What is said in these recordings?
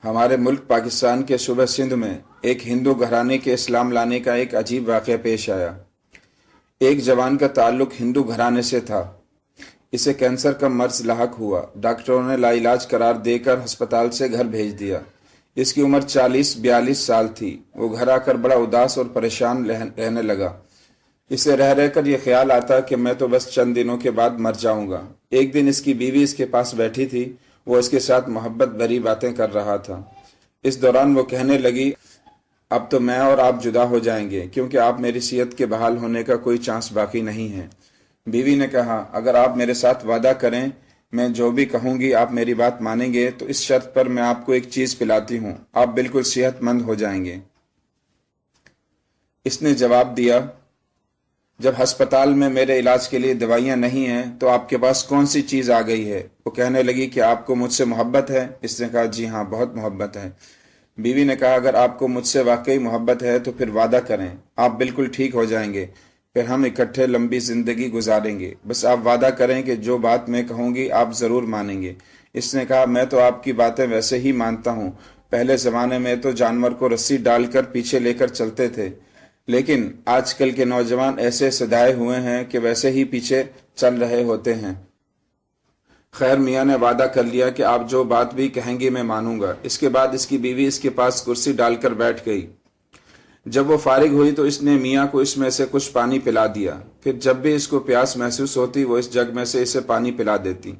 ہمارے ملک پاکستان کے صوبہ سندھ میں ایک ہندو گھرانے کے اسلام لانے کا ایک عجیب واقعہ پیش آیا۔ ایک جوان کا تعلق ہندو گھرانے سے تھا۔ اسے کینسر کا مرض لاحق ہوا۔ ڈاکٹروں نے لا علاج قرار دے کر ہسپتال سے گھر بھیج دیا۔ اس کی عمر 40-42 سال تھی۔ وہ گھر آ کر بڑا اداس اور پریشان رہنے لگا۔ اسے رہ کر یہ خیال آتا کہ میں تو بس چند دنوں کے بعد مر جاؤں گا۔ ایک دن اس کی بیوی اس کے پاس بیٹھی تھی۔ وہ اس کے ساتھ محبت بھری باتیں کر رہا تھا۔ اس دوران وہ کہنے لگی، اب تو میں اور آپ جدا ہو جائیں گے، کیونکہ آپ میری صحت کے بحال ہونے کا کوئی چانس باقی نہیں ہے۔ بیوی نے کہا، اگر آپ میرے ساتھ وعدہ کریں، میں جو بھی کہوں گی آپ میری بات مانیں گے، تو اس شرط پر میں آپ کو ایک چیز پلاتی ہوں، آپ بالکل صحت مند ہو جائیں گے۔ اس نے جواب دیا، جب ہسپتال میں میرے علاج کے لیے دوائیاں نہیں ہیں تو آپ کے پاس کون سی چیز آ گئی ہے؟ وہ کہنے لگی کہ آپ کو مجھ سے محبت ہے؟ اس نے کہا، جی ہاں، بہت محبت ہے۔ بیوی نے کہا، اگر آپ کو مجھ سے واقعی محبت ہے تو پھر وعدہ کریں، آپ بالکل ٹھیک ہو جائیں گے، پھر ہم اکٹھے لمبی زندگی گزاریں گے۔ بس آپ وعدہ کریں کہ جو بات میں کہوں گی آپ ضرور مانیں گے۔ اس نے کہا، میں تو آپ کی باتیں ویسے ہی مانتا ہوں۔ پہلے زمانے میں تو جانور کو رسی ڈال کر پیچھے لے کر چلتے تھے، لیکن آج کل کے نوجوان ایسے سدھائے ہوئے ہیں کہ ویسے ہی پیچھے چل رہے ہوتے ہیں۔ خیر، میاں نے وعدہ کر لیا کہ آپ جو بات بھی کہیں گی میں مانوں گا۔ اس کے بعد اس کی بیوی اس کے پاس کرسی ڈال کر بیٹھ گئی۔ جب وہ فارغ ہوئی تو اس نے میاں کو اس میں سے کچھ پانی پلا دیا۔ پھر جب بھی اس کو پیاس محسوس ہوتی وہ اس جگ میں سے اسے پانی پلا دیتی۔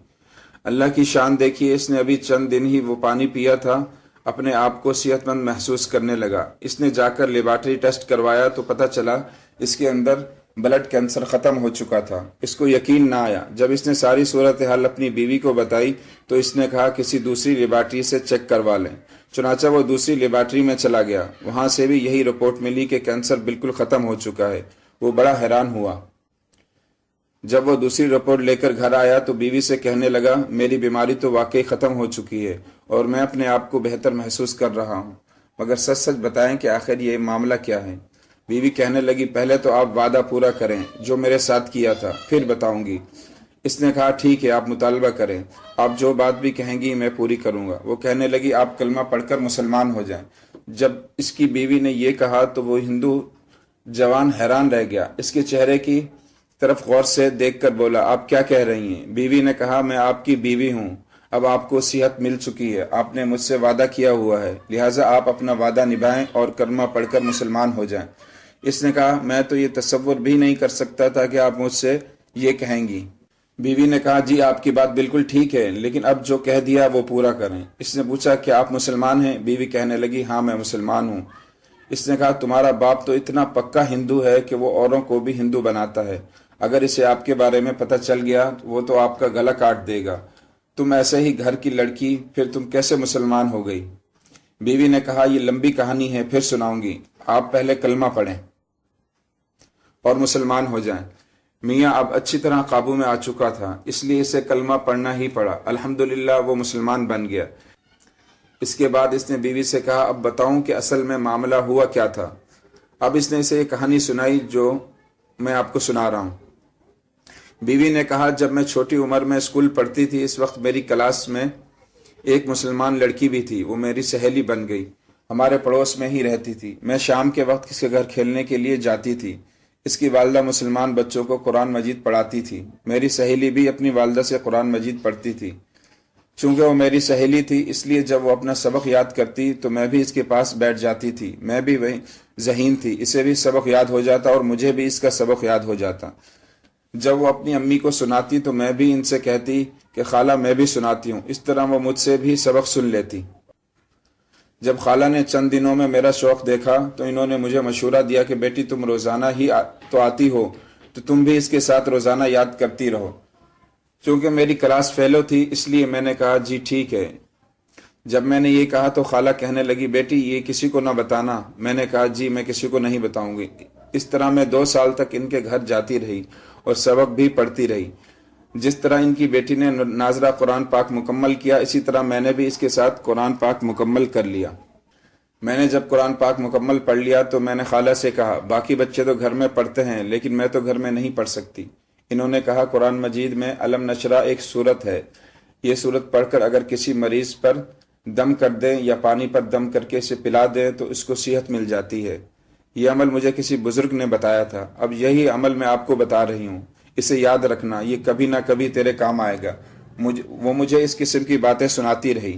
اللہ کی شان دیکھیے، اس نے ابھی چند دن ہی وہ پانی پیا تھا، اپنے آپ کو صحت مند محسوس کرنے لگا۔ اس نے جا کر لیبارٹری ٹیسٹ کروایا تو پتہ چلا اس کے اندر بلڈ کینسر ختم ہو چکا تھا۔ اس کو یقین نہ آیا۔ جب اس نے ساری صورتحال اپنی بیوی کو بتائی تو اس نے کہا، کسی دوسری لیبارٹری سے چیک کروا لیں۔ چنانچہ وہ دوسری لیبارٹری میں چلا گیا۔ وہاں سے بھی یہی رپورٹ ملی کہ کینسر بالکل ختم ہو چکا ہے۔ وہ بڑا حیران ہوا۔ جب وہ دوسری رپورٹ لے کر گھر آیا تو بیوی سے کہنے لگا، میری بیماری تو واقعی ختم ہو چکی ہے اور میں اپنے آپ کو بہتر محسوس کر رہا ہوں، مگر سچ سچ بتائیں کہ آخر یہ معاملہ کیا ہے؟ بیوی کہنے لگی، پہلے تو آپ وعدہ پورا کریں جو میرے ساتھ کیا تھا، پھر بتاؤں گی۔ اس نے کہا، ٹھیک ہے، آپ مطالبہ کریں، آپ جو بات بھی کہیں گی میں پوری کروں گا۔ وہ کہنے لگی، آپ کلمہ پڑھ کر مسلمان ہو جائیں۔ جب اس کی بیوی نے یہ کہا تو وہ ہندو جوان حیران رہ گیا۔ اس کے چہرے کی طرف غور سے دیکھ کر بولا، آپ کیا کہہ رہی ہیں؟ بیوی نے کہا، میں آپ کی بیوی ہوں، اب آپ کو صحت مل چکی ہے، آپ نے مجھ سے وعدہ کیا ہوا ہے، لہٰذا آپ اپنا وعدہ نبھائیں اور کلمہ پڑھ کر مسلمان ہو جائیں۔ اس نے کہا، میں تو یہ تصور بھی نہیں کر سکتا تھا کہ آپ مجھ سے یہ کہیں گی۔ بیوی نے کہا، جی آپ کی بات بالکل ٹھیک ہے، لیکن اب جو کہہ دیا وہ پورا کریں۔ اس نے پوچھا، کیا آپ مسلمان ہیں؟ بیوی کہنے لگی، ہاں میں مسلمان ہوں۔ اس نے کہا، تمہارا باپ تو اتنا پکا ہندو ہے کہ وہ اوروں کو بھی ہندو بناتا ہے، اگر اسے آپ کے بارے میں پتہ چل گیا وہ تو آپ کا گلا کاٹ دے گا۔ تم ایسے ہی گھر کی لڑکی، پھر تم کیسے مسلمان ہو گئی؟ بیوی نے کہا، یہ لمبی کہانی ہے، پھر سناؤں گی، آپ پہلے کلمہ پڑھیں اور مسلمان ہو جائیں۔ میاں اب اچھی طرح قابو میں آ چکا تھا، اس لیے اسے کلمہ پڑھنا ہی پڑا۔ الحمدللہ وہ مسلمان بن گیا۔ اس کے بعد اس نے بیوی سے کہا، اب بتاؤں کہ اصل میں معاملہ ہوا کیا تھا۔ اب اس نے اسے ایک کہانی سنائی جو میں آپ کو سنا رہا ہوں۔ بیوی نے کہا، جب میں چھوٹی عمر میں اسکول پڑھتی تھی، اس وقت میری کلاس میں ایک مسلمان لڑکی بھی تھی، وہ میری سہیلی بن گئی، ہمارے پڑوس میں ہی رہتی تھی۔ میں شام کے وقت اس کے گھر کھیلنے کے لیے جاتی تھی۔ اس کی والدہ مسلمان بچوں کو قرآن مجید پڑھاتی تھی۔ میری سہیلی بھی اپنی والدہ سے قرآن مجید پڑھتی تھی۔ چونکہ وہ میری سہیلی تھی اس لیے جب وہ اپنا سبق یاد کرتی تو میں بھی اس کے پاس بیٹھ جاتی تھی۔ میں بھی وہی ذہین تھی، اسے بھی سبق یاد ہو جاتا اور مجھے بھی اس کا سبق یاد ہو جاتا۔ جب وہ اپنی امی کو سناتی تو میں بھی ان سے کہتی کہ خالہ میں بھی سناتی ہوں، اس طرح وہ مجھ سے بھی سبق سن لیتی۔ جب خالہ نے چند دنوں میں میرا شوق دیکھا تو انہوں نے مجھے مشورہ دیا کہ بیٹی تم روزانہ ہی تو آتی ہو تو تم بھی اس کے ساتھ روزانہ یاد کرتی رہو۔ چونکہ میری کلاس فیلو تھی اس لیے میں نے کہا، جی ٹھیک ہے۔ جب میں نے یہ کہا تو خالہ کہنے لگی، بیٹی یہ کسی کو نہ بتانا۔ میں نے کہا، جی میں کسی کو نہیں بتاؤں گی۔ اس طرح میں 2 سال تک ان کے گھر جاتی رہی اور سبق بھی پڑھتی رہی۔ جس طرح ان کی بیٹی نے ناظرہ قرآن پاک مکمل کیا، اسی طرح میں نے بھی اس کے ساتھ قرآن پاک مکمل کر لیا۔ میں نے جب قرآن پاک مکمل پڑھ لیا تو میں نے خالہ سے کہا، باقی بچے تو گھر میں پڑھتے ہیں لیکن میں تو گھر میں نہیں پڑھ سکتی۔ انہوں نے کہا، قرآن مجید میں علم نشرہ ایک سورت ہے، یہ سورت پڑھ کر اگر کسی مریض پر دم کر دیں یا پانی پر دم کر کے اسے پلا دیں تو اس کو صحت مل جاتی ہے۔ یہ عمل مجھے کسی بزرگ نے بتایا تھا، اب یہی عمل میں آپ کو بتا رہی ہوں، اسے یاد رکھنا، یہ کبھی نہ کبھی تیرے کام آئے گا۔ وہ مجھے اس قسم کی باتیں سناتی رہی۔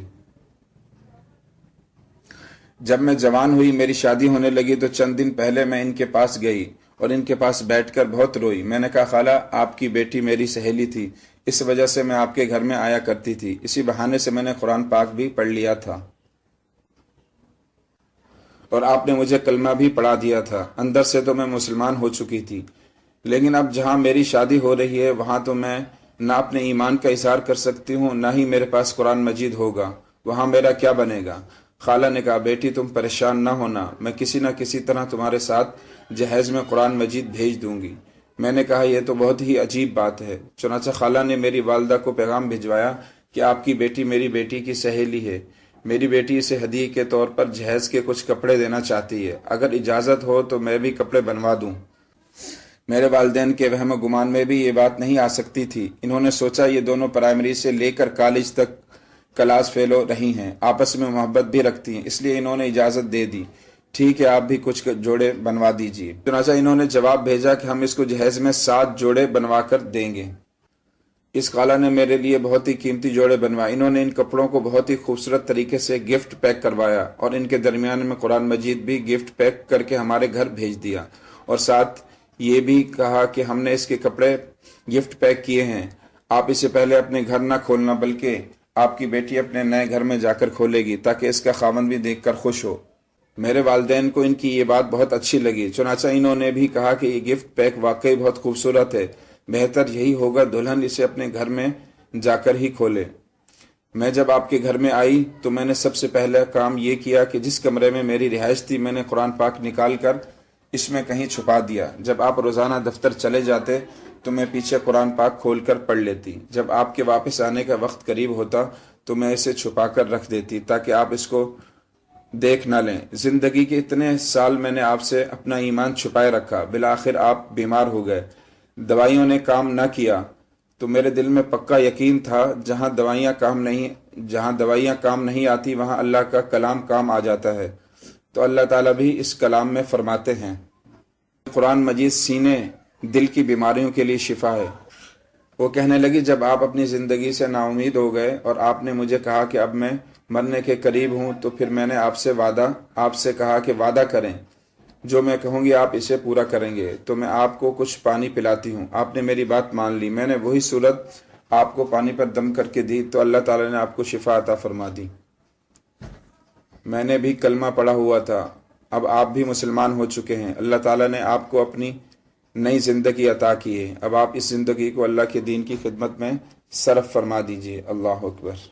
جب میں جوان ہوئی، میری شادی ہونے لگی تو چند دن پہلے میں ان کے پاس گئی اور ان کے پاس بیٹھ کر بہت روئی۔ میں نے کہا خالہ، آپ کی بیٹی میری سہیلی تھی، اس وجہ سے میں آپ کے گھر میں آیا کرتی تھی، اسی بہانے سے میں نے قرآن پاک بھی پڑھ لیا تھا اور آپ نے مجھے کلمہ بھی پڑھا دیا تھا۔ اندر سے تو میں مسلمان ہو چکی تھی، لیکن اب جہاں میری شادی ہو رہی ہے وہاں تو میں نہ اپنے ایمان کا اظہار کر سکتی ہوں، نہ ہی میرے پاس قرآن مجید ہوگا، وہاں میرا کیا بنے گا؟ خالہ نے کہا بیٹی تم پریشان نہ ہونا، میں کسی نہ کسی طرح تمہارے ساتھ جہیز میں قرآن مجید بھیج دوں گی۔ میں نے کہا یہ تو بہت ہی عجیب بات ہے۔ چنانچہ خالہ نے میری والدہ کو پیغام بھجوایا کہ آپ کی بیٹی میری بیٹی کی سہیلی ہے، میری بیٹی اسے ہدیے کے طور پر جہیز کے کچھ کپڑے دینا چاہتی ہے، اگر اجازت ہو تو میں بھی کپڑے بنوا دوں۔ میرے والدین کے وہم و گمان میں بھی یہ بات نہیں آ سکتی تھی۔ انہوں نے سوچا یہ دونوں پرائمری سے لے کر کالج تک کلاس فیلو رہی ہیں، آپس میں محبت بھی رکھتی ہیں، اس لیے انہوں نے اجازت دے دی۔ ٹھیک ہے، آپ بھی کچھ جوڑے بنوا دیجیے۔ چنانچہ انہوں نے جواب بھیجا کہ ہم اس کو جہیز میں 7 جوڑے بنوا کر دیں گے۔ اس خالہ نے میرے لیے بہت ہی قیمتی جوڑے بنوائے۔ انہوں نے ان کپڑوں کو بہت ہی خوبصورت طریقے سے گفٹ پیک کروایا اور ان کے درمیان میں قرآن مجید بھی گفٹ پیک کر کے ہمارے گھر بھیج دیا، اور ساتھ یہ بھی کہا کہ ہم نے اس کے کپڑے گفٹ پیک کیے ہیں، آپ اسے پہلے اپنے گھر نہ کھولنا، بلکہ آپ کی بیٹی اپنے نئے گھر میں جا کر کھولے گی تاکہ اس کا خاوند بھی دیکھ کر خوش ہو۔ میرے والدین کو ان کی یہ بات بہت اچھی لگی، چنانچہ انہوں نے بھی کہا کہ یہ گفٹ پیک واقعی بہت خوبصورت ہے، بہتر یہی ہوگا دلہن اسے اپنے گھر میں جا کر ہی کھولے۔ میں جب آپ کے گھر میں آئی تو میں نے سب سے پہلا کام یہ کیا کہ جس کمرے میں میری رہائش تھی میں نے قرآن پاک نکال کر اس میں کہیں چھپا دیا۔ جب آپ روزانہ دفتر چلے جاتے تو میں پیچھے قرآن پاک کھول کر پڑھ لیتی، جب آپ کے واپس آنے کا وقت قریب ہوتا تو میں اسے چھپا کر رکھ دیتی تاکہ آپ اس کو دیکھ نہ لیں۔ زندگی کے اتنے سال میں نے آپ سے اپنا ایمان چھپائے رکھا، بالآخر آپ بیمار ہو گئے، دوائیوں نے کام نہ کیا تو میرے دل میں پکا یقین تھا جہاں دوائیاں کام نہیں آتی وہاں اللہ کا کلام کام آ جاتا ہے۔ تو اللہ تعالیٰ بھی اس کلام میں فرماتے ہیں، قرآن مجید سینے دل کی بیماریوں کے لیے شفا ہے۔ وہ کہنے لگی جب آپ اپنی زندگی سے نا امید ہو گئے اور آپ نے مجھے کہا کہ اب میں مرنے کے قریب ہوں تو پھر میں نے آپ سے کہا کہ وعدہ کریں، جو میں کہوں گی آپ اسے پورا کریں گے، تو میں آپ کو کچھ پانی پلاتی ہوں۔ آپ نے میری بات مان لی، میں نے وہی صورت آپ کو پانی پر دم کر کے دی تو اللہ تعالیٰ نے آپ کو شفا عطا فرما دی۔ میں نے بھی کلمہ پڑھا ہوا تھا، اب آپ بھی مسلمان ہو چکے ہیں، اللہ تعالیٰ نے آپ کو اپنی نئی زندگی عطا کی ہے، اب آپ اس زندگی کو اللہ کے دین کی خدمت میں صرف فرما دیجیے۔ اللہ اکبر۔